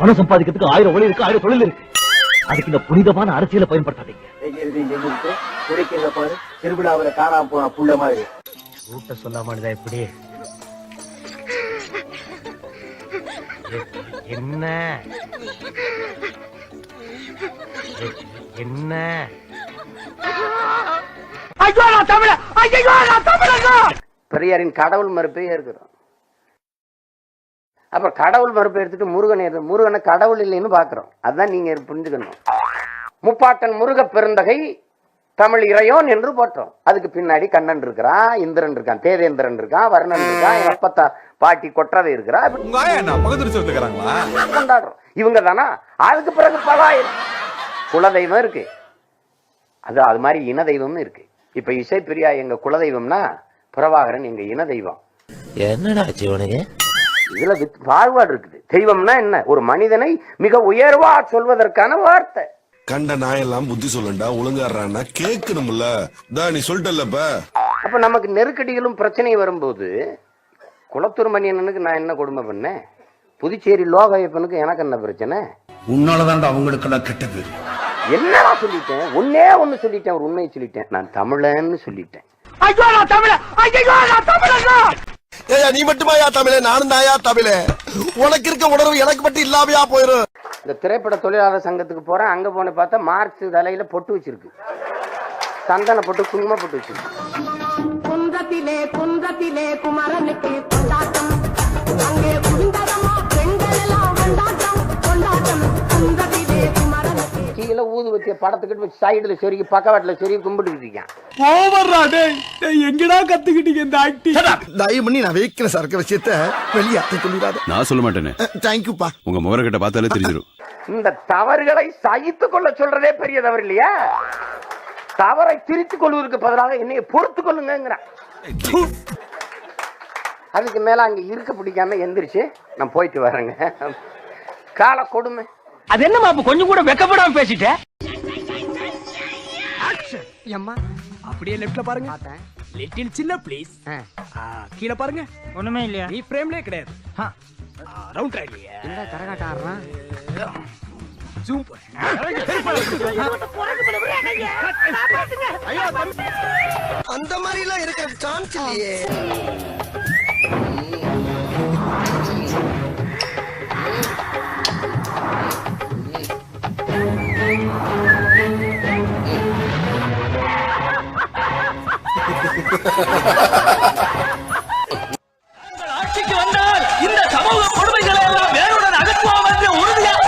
பணம் சம்பாதிக்கிறதுக்கு 1000 வழி இருக்கு, 1000 தொழில் இருக்கு. அதுக்கு இந்த புனிதமான அரசியலை பயன்படுத்தாதீங்க. பாரு திருவிழாவில காணாம போன புள்ள மாதிரி கூட்ட சொல்லாமதா எப்படி என்ன என்ன பெரியாரின் கடவுள் மறுப்பே இருக்கிறோம். அப்புறம் கடவுள் மறுப்பை எடுத்துட்டு முருகனை கடவுள் இல்லைன்னு பாக்குறோம். அதான் நீங்க புரிஞ்சுக்கணும். முப்பாட்டன் முருக பெருந்தகை தமிழ் இறையோன் என்று போட்டோம். அதுக்கு பின்னாடி கண்ணன் இருக்கிறான், இந்திரன் இருக்கான், தேவேந்திரன் இருக்கான், வர்ணன் இருக்கான், அப்பத்தா பாட்டி கொற்றவை இருக்கிறா. கொண்டாடுறோம். இவங்க தானா? அதுக்கு பிறகு பலாயிரம் குலதெய்வம் இருக்கு. அது மாதிரி இன தெய்வம்னு இருக்கு. இப்ப இசை பிரியா எங்க குலதெய்வம்னா பிரபாகரன் எங்க இன தெய்வம். என்னடா ஜீவனுக்கு இதுல பாகுபாடு இருக்குது. தெய்வம்னா என்ன? ஒரு மனிதனை மிக உயர்வா சொல்வதற்கான வார்த்தை. கண்ட நாயெல்லாம் புத்தி சொல்லண்டா ஒழுங்காடுறான்னா கேட்கணும்ல. நீ சொல்லிட்டல்லப்ப. அப்ப நமக்கு நெருக்கடிகளும் பிரச்சனையும் வரும்போது குளத்தூர் மணியனுக்கு நான் என்ன கொடுமை பண்ணேன்? புதுச்சேரி லோகையப்பனுக்கு எனக்கு என்ன பிரச்சனை? உன்னாலதான் அவங்களுக்கு எல்லாம் கெட்டது. என்னடா சொல்லிட்டேன்? ஒன்னே ஒண்ணு சொல்லிட்டேன், ஒரு உண்மையை சொல்லிட்டேன். நான் தமிழன்னு சொல்லிட்டேன். நீ மட்டுமாயா தமிழ? நானும் தாயா தமிழ. உனக்கு இருக்க உணர்வு எனக்கு மட்டும் இல்லாமையா போயிரும். இந்த திரைப்பட தொழிலாளர் சங்கத்துக்கு போறேன். அங்க போன பார்த்தா மார்க்ஸ் தலையில பொட்டு வச்சிருக்கு, சந்தன பொட்டு, குங்கும பொட்டு வச்சிருக்கு. குன்றத்திலே குன்றத்திலே குமரனுக்கு கொண்டாட்டம், அங்கே குண்டரமா பெண்கள் எல்லாம் கொண்டாட்டம் கொண்டாட்டம். குன்றத்திலே குமரனுக்கு கீழே ஊது வச்ச படத்துக்கிட்டு சைடுல சொருகி பக்கவாட்டுல சொருகி கும்பிட்டு இருக்கேன். எங்கடா கத்துக்கிட்டீங்க இந்த ஆக்டிங்? தயவு பண்ணி நான் வைக்கிற சரக்கு விஷயத்த வெளியாக்க சொல்லிடாத. நான் சொல்ல மாட்டேனே. தேங்க்யூப்பா. உங்க முகரக்கிட்ட பார்த்தாலே தெரிஞ்சிடும். இந்த தவறுகளை சகித்துக் கொள்ள சொல்றதே பெரிய தவறு இல்லையா? தவறை திரித்துக் கொள்வதற்கு பதிலாக என்னைய பொறுத்துக் கொள்ளுங்க. அதுக்கு மேல அங்க இருக்க பிடிக்காம எந்திரிச்சு நான் போயிட்டு வரேங்க. கால கொடுமை. அது என்னமா கொஞ்சம் கூட வெக்கப்படாம பேசிட்டேன். அப்படியே லெஃப்ட்ல பாருங்க. லிட்டில் சின்ன ப்ளீஸ். கீழே பாருங்க. ஒண்ணுமே இல்லையா? நீ ஃப்ரேம்லயே கிடையாது. ரவுண்ட் ட்ராக்லயே. என்ன கரகாட்ட ஆடுறான்? ஜூம். அந்த மாதிரி எல்லாம் இருக்கிற சான்ஸ் இல்லையே. ஆட்சிக்கு வந்தால் இந்த சமூக கொடுமைகளை எல்லாம் வேறுடன் அகற்றுவோம் என்று உறுதியாக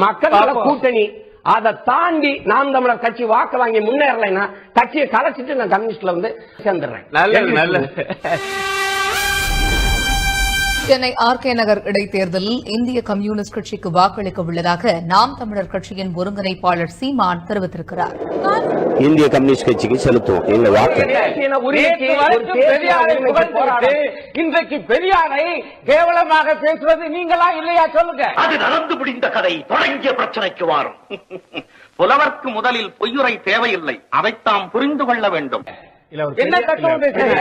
மக்கள் கூட்டணி அதை தாண்டி நாம் தமிழர் கட்சி வாக்கு வாங்கி முன்னேறலைன்னா கட்சியை கலைச்சிட்டு நான் கம்யூனிஸ்ட்ல வந்து சேர்ந்துடுறேன். நல்ல சென்னை ஆர்கே நகர் இடைத்தேர்தலில் இந்திய கம்யூனிஸ்ட் கட்சிக்கு வாக்களிக்க உள்ளதாக நாம் தமிழர் கட்சியின் ஒருங்கிணைப்பாளர் சீமான் தெரிவித்திருக்கிறார். இந்திய கம்யூனிஸ்ட் கட்சிக்கு செலுத்துவோம் எங்க வாக்கு. இன்றைக்கு பெரியாரை கேவலமாக பேசுவது நீங்களா இல்லையா? சொல்லுங்க. அது நடந்து முடிந்த கதை தொடங்கிய பிரச்சனைக்கு வாரும். புலவர்க்கு முதலில் பொய்யுரை தேவையில்லை, அதைத்தாம் புரிந்து கொள்ள வேண்டும். என்ன தத்துவம் பேசுறீங்க?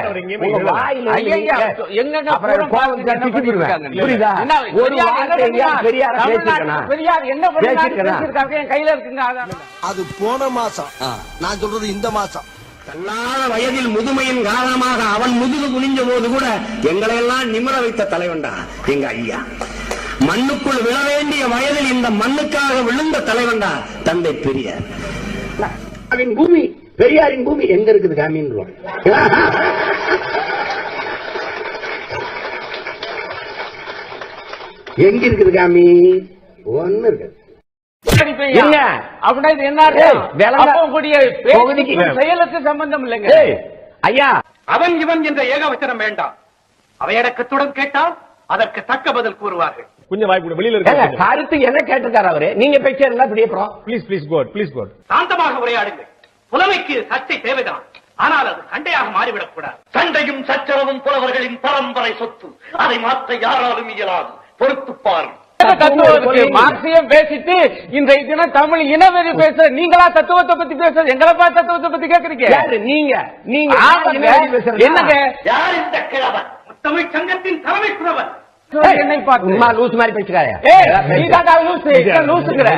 அது போன மாசம். நான் சொல்றது இந்த மாசம். தன்னால வயதில் முதுமையின் காரணமாக அவன் முதுகு குனிஞ்ச போது கூட எங்களை எல்லாம் நிமிர வைத்த தலைவன்டா எங்க ஐயா. மண்ணுக்குள் விழ வேண்டிய வயதில் இந்த மண்ணுக்காக விழுந்த தலைவன்டா தந்தை பெரியார். பூமி பெரியாரின் பூமி எங்க இருக்குது காமின்றோம். எங்க இருக்குது காமி? ஒண்ணு இருக்கு. செயலுக்கு சம்பந்தம் இல்லைங்க ஐயா. அவன் இவன் என்ற ஏகவச்சனம் வேண்டாம். அவையடக்கத்துடன் கேட்டால் அதற்கு தக்க பதில் கூறுவார்கள். கொஞ்சம் வாய்ப்பு வெளியில இருக்க. கருத்து என்ன கேட்டிருக்காரு அவரு? நீங்க பேசுறதா அப்படியே ப்ளீஸ் கோட். சாந்தமாக உரையாடுங்கள். புலமைக்கு சர்ச்சை தேவைதான், ஆனால் அது சண்டையாக மாறிவிடக் கூடாது. சண்டையும் சச்சரவும் புலவர்களின் பரம்பரை சொத்து. அதை மாற்ற யாராலும் இயலாது. பொறுத்துப்பார். தத்துவத்துக்கு மார்க்சியம் பேசிட்டு இன்றைய தினம் தமிழ் இனவெறி பேச நீங்களா தத்துவத்தை பத்தி பேச எங்களை பார்த்து தத்துவத்தை பத்தி கேக்குறீங்க? நீங்க என்னங்க யார் இந்த கிழவன்? தமிழ் சங்கத்தின் தலைமை புலவர். என்னை பார்த்து லூஸ் மாதிரி பேசுறாரு. லூசுங்கிற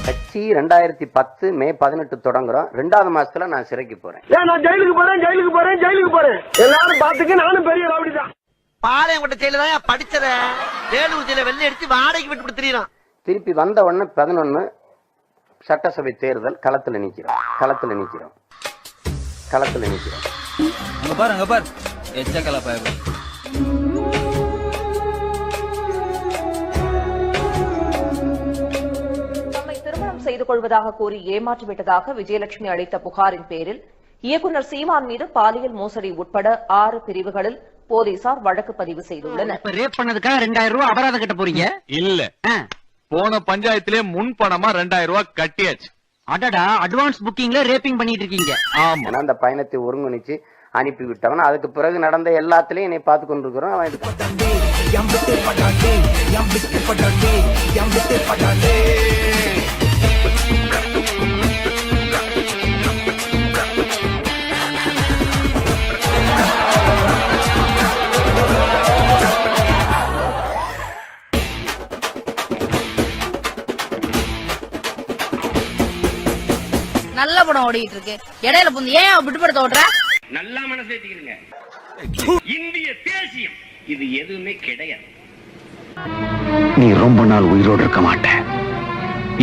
கட்சி 2010 மே 18 தொடங்குறோம். 2வது மாசத்துல நான் சிறைக்கு போறேன். நான் ஜெயிலுக்கு போறேன். எல்லாரும் பாத்துக்க, நானும் பெரிய ரவுடிதான். பாளையங்கோட்டை ஜெயில தான் படிச்சத வேலூர் ஜெயில வெள்ளை அடிச்சு வாடகைக்கு விட்டு திரியறான். திருப்பி வந்த உடனே 11 சட்டசபை தேர்தல் களத்துல நிக்கிறோம். அங்க பாரு எச்சக்கல பாரு. செய்து கொள்வதாக கூறி ஏமாற்றிவிட்டதாக விஜயலட்சுமி அளித்த புகாரின் பேரில் இயக்குநர் சீமான் மீது பாலியல் மோசடி உட்பட 6 பிரிவுகளில் போலீசார் வழக்கு பதிவு செய்துள்ளனர். ரேப் பண்ணதுக்காக 2000 ரூபாய் அபராதம் கட்ட போறீங்க? இல்ல, போன பஞ்சாயத்திலே முன் பணமா 2000 ரூபாய் கட்டியாச்சு. அடடா, அட்வான்ஸ் புக்கிங்ல ரேப்பிங் பண்ணிட்டு இருக்கீங்க. ஆமா, அந்த பயணத்தை ஒருங்கிணைச்சு அனுப்பி விட்டவன். அதுக்கு பிறகு நடந்த எல்லாத்திலையும் என்னை பார்த்து கொண்டிருக்கிறோம். நல்ல படம் ஓடிட்டு இருக்கு, இடையில புந்து ஏன் விட்டுப்படுத்த ஓடுற? நல்லா மனசு ஏத்திக்கிறீங்க. இந்திய தேசியம் இது எதுவுமே கிடையாது. நீ ரொம்ப நாள் உயிரோடு இருக்க மாட்ட.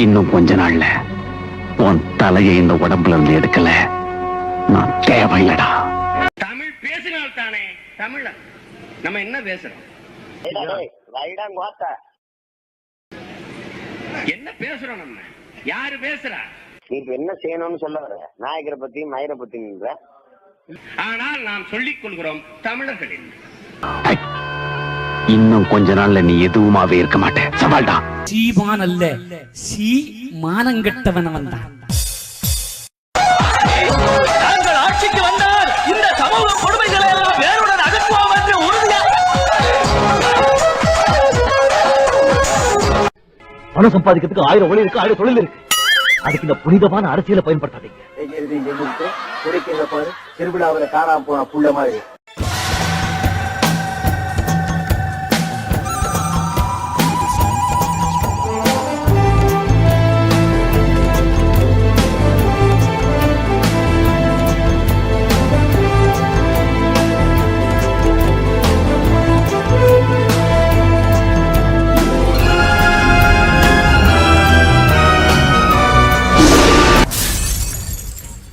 இன்னும் கொஞ்ச நாள்ல உன் தலையை இந்த உடம்புல இருந்து எடுக்கல, நான் தேவையில்லடா. தமிழ் பேசினால் தானே தமிழன். நம்ம என்ன பேசுறோம்? என்ன பேசுறோம்? நம்ம யாரு பேசுறா? நீ என்ன செய்யணும்னு சொல்ல வர? நாயகரை பத்தி மயிரை பத்தி நின்ற. ஆனால் நாம் சொல்லிக் கொள்கிறோம் தமிழர்கள் என்று. இன்னும் கொஞ்ச நாள்ல நீ எதுவுமாவே இருக்க மாட்டேன். சவால்டா. சீமான் அல்ல, சீ மானங்கெட்டவன் வந்தான். நாங்கள் ஆட்சிக்கு வந்தால் இந்த சமூக கொடுமைகளை எல்லாம் வேறுடன் அகற்றுவோம் என்று உறுதியாக. பணம் சம்பாதிக்கிறதுக்கு 1000 வழி இருக்கு, 1000 தொழில் இருக்கு. அதுக்கு இந்த புனிதமான அரசியலை பயன்படுத்தாதீங்க. திருவிழாவில் காணாம போன புள்ள மாதிரி